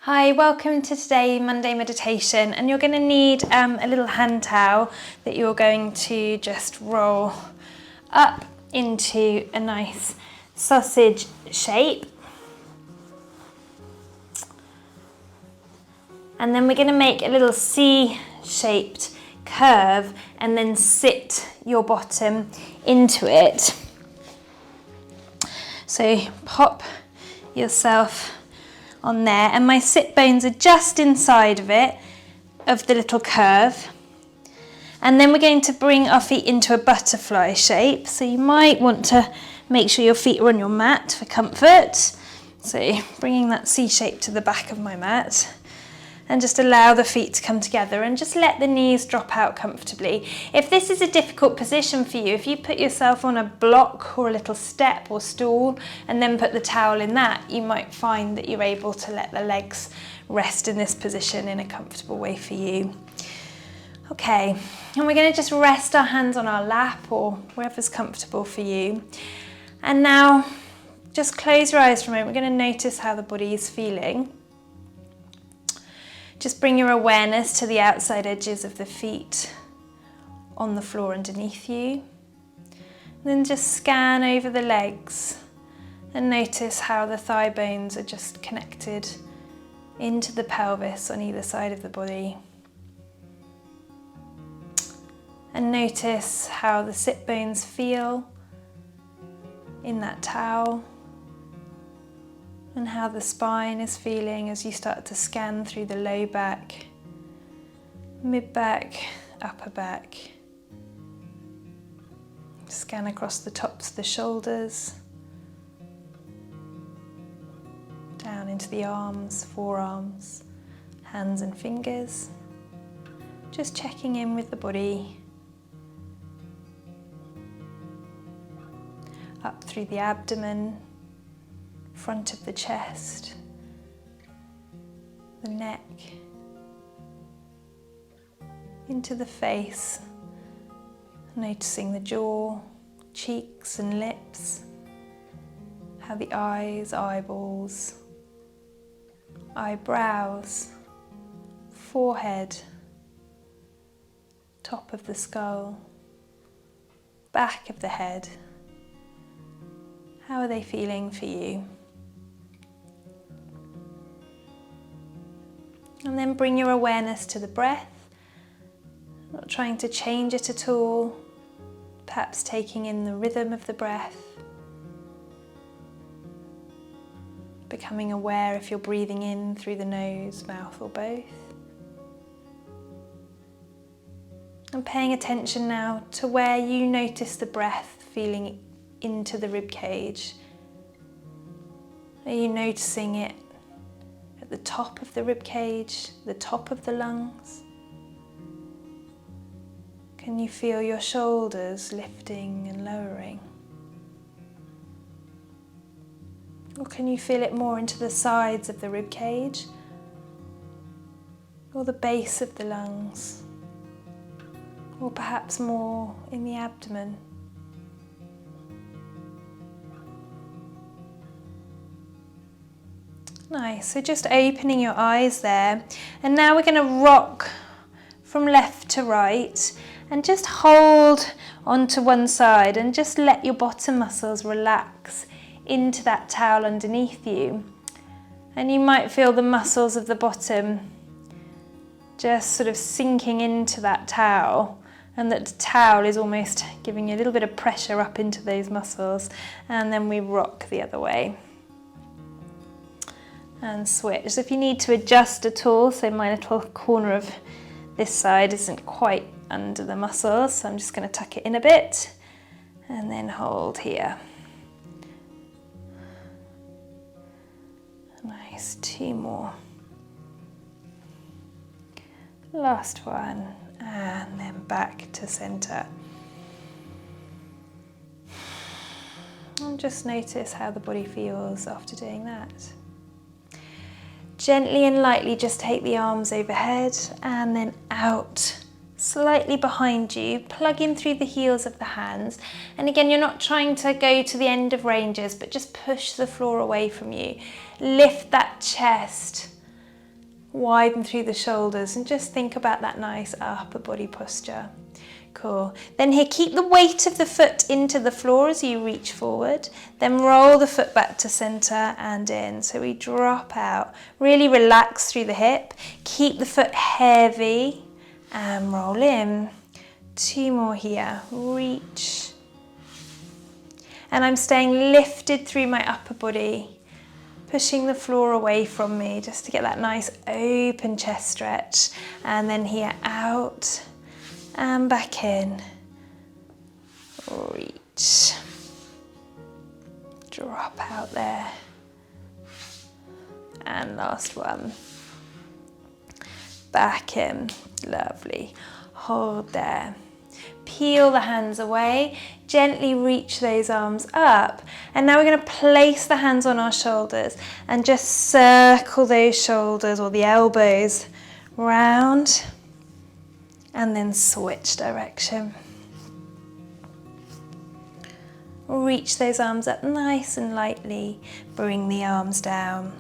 Hi, welcome to today's Monday meditation, and you're going to need a little hand towel that you're going to just roll up into a nice sausage shape. And then we're going to make a little C-shaped curve and then sit your bottom into it. So pop yourself on there, and my sit bones are just inside of it, of the little curve. And then we're going to bring our feet into a butterfly shape. So you might want to make sure your feet are on your mat for comfort. So bringing that C shape to the back of my mat. And just allow the feet to come together and just let the knees drop out comfortably. If this is a difficult position for you, if you put yourself on a block or a little step or stool and then put the towel in that, you might find that you're able to let the legs rest in this position in a comfortable way for you. Okay, and we're going to just rest our hands on our lap or wherever's comfortable for you. And now just close your eyes for a moment. We're going to notice how the body is feeling. Just bring your awareness to the outside edges of the feet on the floor underneath you. And then just scan over the legs and notice how the thigh bones are just connected into the pelvis on either side of the body. And notice how the sit bones feel in that towel, and how the spine is feeling as you start to scan through the low back, mid back, upper back. Scan across the tops of the shoulders, down into the arms, forearms, hands and fingers. Just checking in with the body. Up through the abdomen, front of the chest, the neck, into the face, noticing the jaw, cheeks and lips, how the eyes, eyeballs, eyebrows, forehead, top of the skull, back of the head, how are they feeling for you? And then bring your awareness to the breath, not trying to change it at all, perhaps taking in the rhythm of the breath, becoming aware if you're breathing in through the nose, mouth or both. And paying attention now to where you notice the breath feeling into the rib cage. Are you noticing it at the top of the rib cage, the top of the lungs? Can you feel your shoulders lifting and lowering? Or can you feel it more into the sides of the rib cage or the base of the lungs, or perhaps more in the abdomen? Nice, so just opening your eyes there. And now we're going to rock from left to right and just hold onto one side and just let your bottom muscles relax into that towel underneath you. And you might feel the muscles of the bottom just sort of sinking into that towel, and that towel is almost giving you a little bit of pressure up into those muscles. And then we rock the other way. And switch. So if you need to adjust at all, so my little corner of this side isn't quite under the muscles, so I'm just going to tuck it in a bit and then hold here. Nice, 2 more. Last one, and then back to center. And just notice how the body feels after doing that. Gently and lightly just take the arms overhead and then out, slightly behind you, plug in through the heels of the hands. And again, you're not trying to go to the end of ranges, but just push the floor away from you. Lift that chest widen through the shoulders, and just think about that nice upper body posture. Cool. Then here, keep the weight of the foot into the floor as you reach forward. Then roll the foot back to center and in. So we drop out. Really relax through the hip. Keep the foot heavy and roll in. 2 more here. Reach. And I'm staying lifted through my upper body, pushing the floor away from me just to get that nice open chest stretch. And then here, out. And back in, reach, drop out there, and last one, back in, lovely, hold there, peel the hands away, gently reach those arms up, and now we're going to place the hands on our shoulders and just circle those shoulders or the elbows round. And then switch direction. Reach those arms up nice and lightly. Bring the arms down.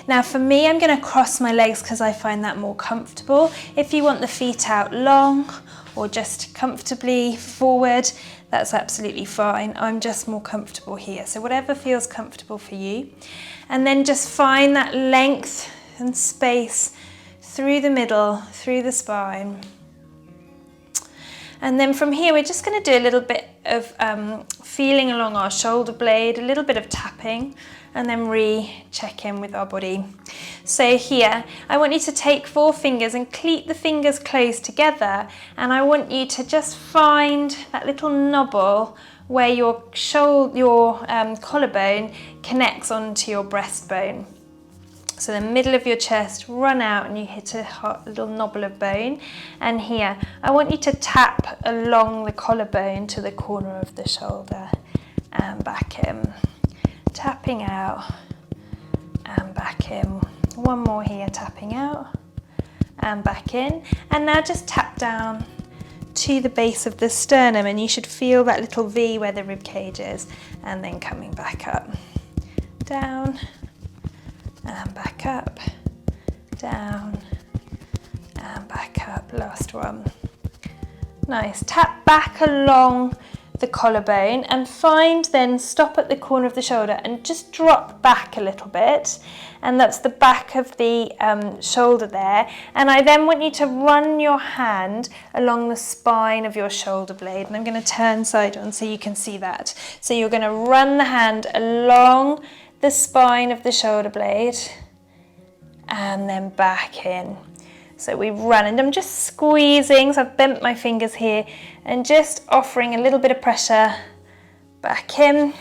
Now for me, I'm going to cross my legs because I find that more comfortable. If you want the feet out long or just comfortably forward, that's absolutely fine. I'm just more comfortable here. So whatever feels comfortable for you. And then just find that length and space through the middle, through the spine. And then from here, we're just going to do a little bit of feeling along our shoulder blade, a little bit of tapping, and then re-check in with our body. So here, I want you to take 4 fingers and cleat the fingers close together, and I want you to just find that little knobble where your collarbone connects onto your breastbone. So the middle of your chest, run out and you hit a little knobble of bone. And here, I want you to tap along the collarbone to the corner of the shoulder and back in. Tapping out and back in. One more here, tapping out and back in. And now just tap down to the base of the sternum, and you should feel that little V where the rib cage is, and then coming back up, down, and back up, down, and back up. Last one. Nice. Tap back along the collarbone and find, then stop at the corner of the shoulder and just drop back a little bit. And that's the back of the shoulder there. And I then want you to run your hand along the spine of your shoulder blade. And I'm going to turn side on so you can see that. So you're going to run the hand along the spine of the shoulder blade and then back in. So we run, and I'm just squeezing, so I've bent my fingers here and just offering a little bit of pressure back in.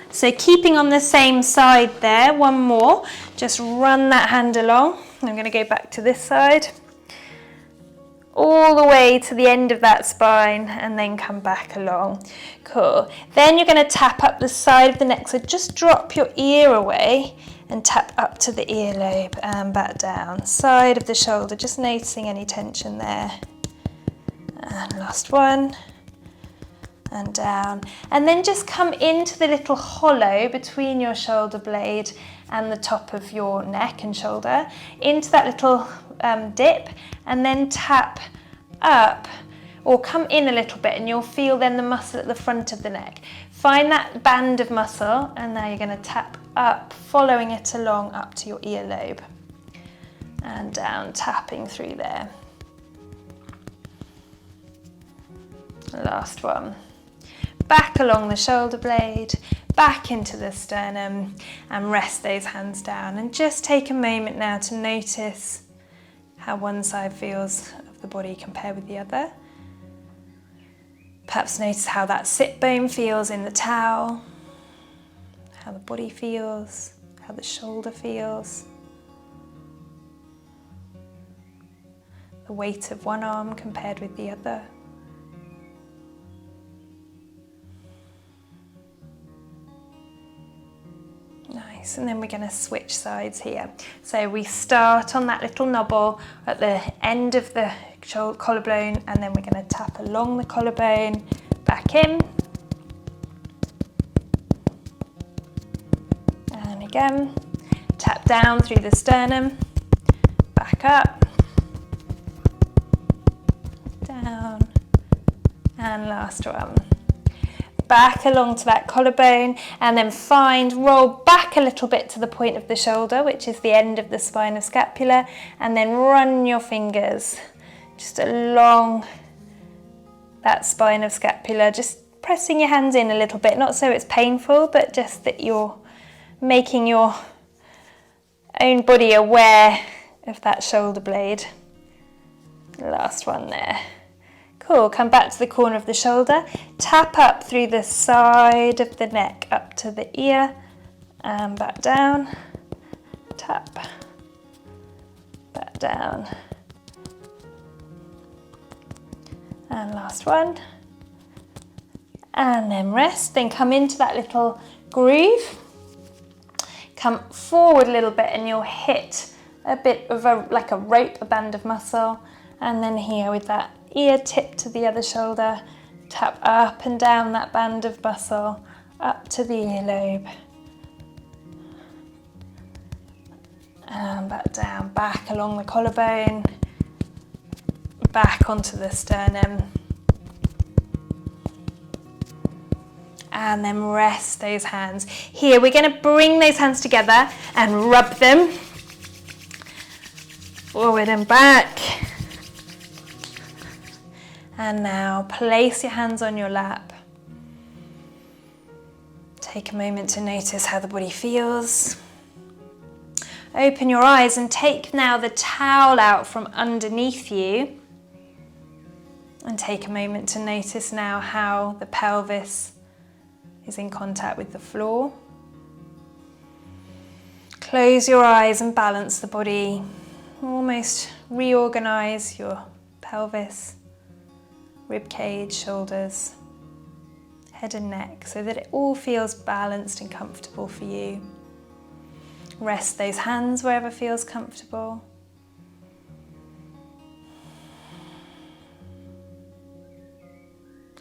So keeping on the same side there, one more, just run that hand along. I'm going to go back to this side, all the way to the end of that spine, and then come back along. Cool. Then you're going to tap up the side of the neck, so just drop your ear away and tap up to the earlobe and back down. Side of the shoulder, just noticing any tension there. And last one. And down. And then just come into the little hollow between your shoulder blade and the top of your neck and shoulder, into that little dip, and then tap up or come in a little bit, and you'll feel then the muscle at the front of the neck. Find that band of muscle, and now you're going to tap up, following it along up to your earlobe and down, tapping through there. Last one. Back along the shoulder blade, back into the sternum, and rest those hands down. And just take a moment now to notice how one side feels of the body compared with the other. Perhaps notice how that sit bone feels in the towel, how the body feels, how the shoulder feels. The weight of one arm compared with the other. Nice, and then we're going to switch sides here. So we start on that little knobble at the end of the collarbone, and then we're going to tap along the collarbone, back in, and again, tap down through the sternum, back back up, down, and last one. Back along to that collarbone, and then roll back a little bit to the point of the shoulder, which is the end of the spine of scapula, and then run your fingers just along that spine of scapula, just pressing your hands in a little bit, not so it's painful, but just that you're making your own body aware of that shoulder blade. Last one there. Cool, come back to the corner of the shoulder, tap up through the side of the neck up to the ear, and back down, tap, back down. And last one. And then rest, then come into that little groove. Come forward a little bit and you'll hit a bit of like a rope, a band of muscle. And then here with that ear tip to the other shoulder, tap up and down that band of muscle, up to the earlobe. And back down, back along the collarbone, back onto the sternum. And then rest those hands. Here, we're going to bring those hands together and rub them forward and back. And now place your hands on your lap. Take a moment to notice how the body feels. Open your eyes and take now the towel out from underneath you. And take a moment to notice now how the pelvis is in contact with the floor. Close your eyes and balance the body. Almost reorganize your pelvis, rib cage, shoulders, head and neck so that it all feels balanced and comfortable for you. Rest those hands wherever feels comfortable.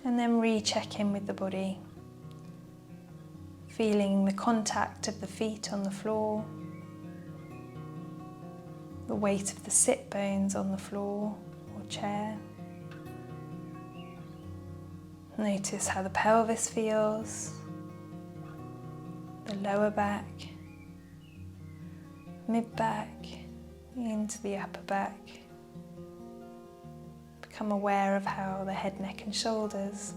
And then recheck in with the body. Feeling the contact of the feet on the floor, the weight of the sit bones on the floor or chair. Notice how the pelvis feels, the lower back, mid-back, into the upper back. Become aware of how the head, neck and shoulders,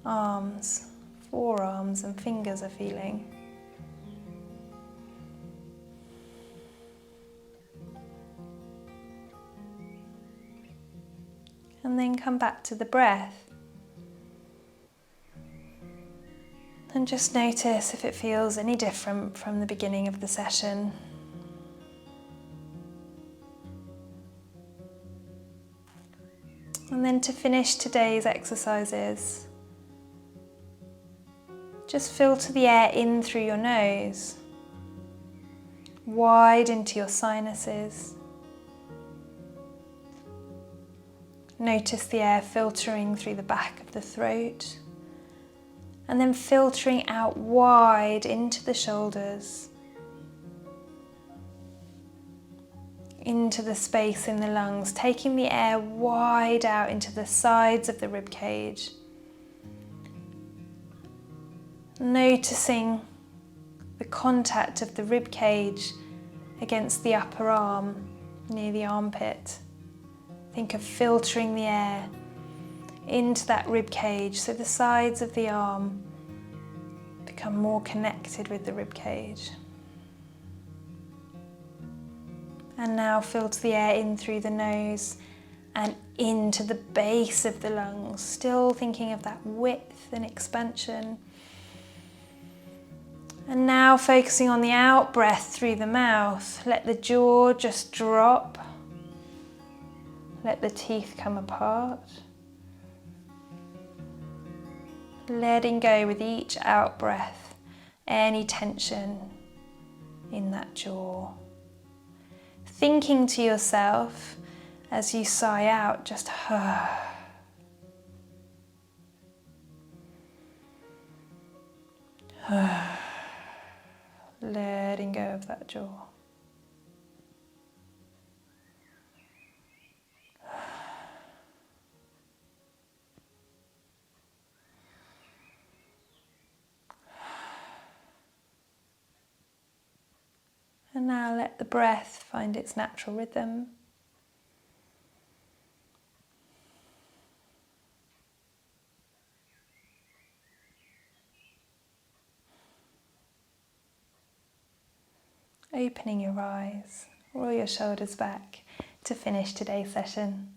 arms, forearms and fingers are feeling. And then come back to the breath. And just notice if it feels any different from the beginning of the session. And then to finish today's exercises, just filter the air in through your nose, wide into your sinuses. Notice the air filtering through the back of the throat and then filtering out wide into the shoulders, into the space in the lungs, taking the air wide out into the sides of the rib cage. Noticing the contact of the rib cage against the upper arm near the armpit. Think of filtering the air into that rib cage so the sides of the arm become more connected with the rib cage. And now filter the air in through the nose and into the base of the lungs, still thinking of that width and expansion. And now focusing on the out breath through the mouth. Let the jaw just drop. Let the teeth come apart. Letting go with each out breath any tension in that jaw. Thinking to yourself as you sigh out, just letting go of that jaw. Now let the breath find its natural rhythm. Opening your eyes, roll your shoulders back to finish today's session.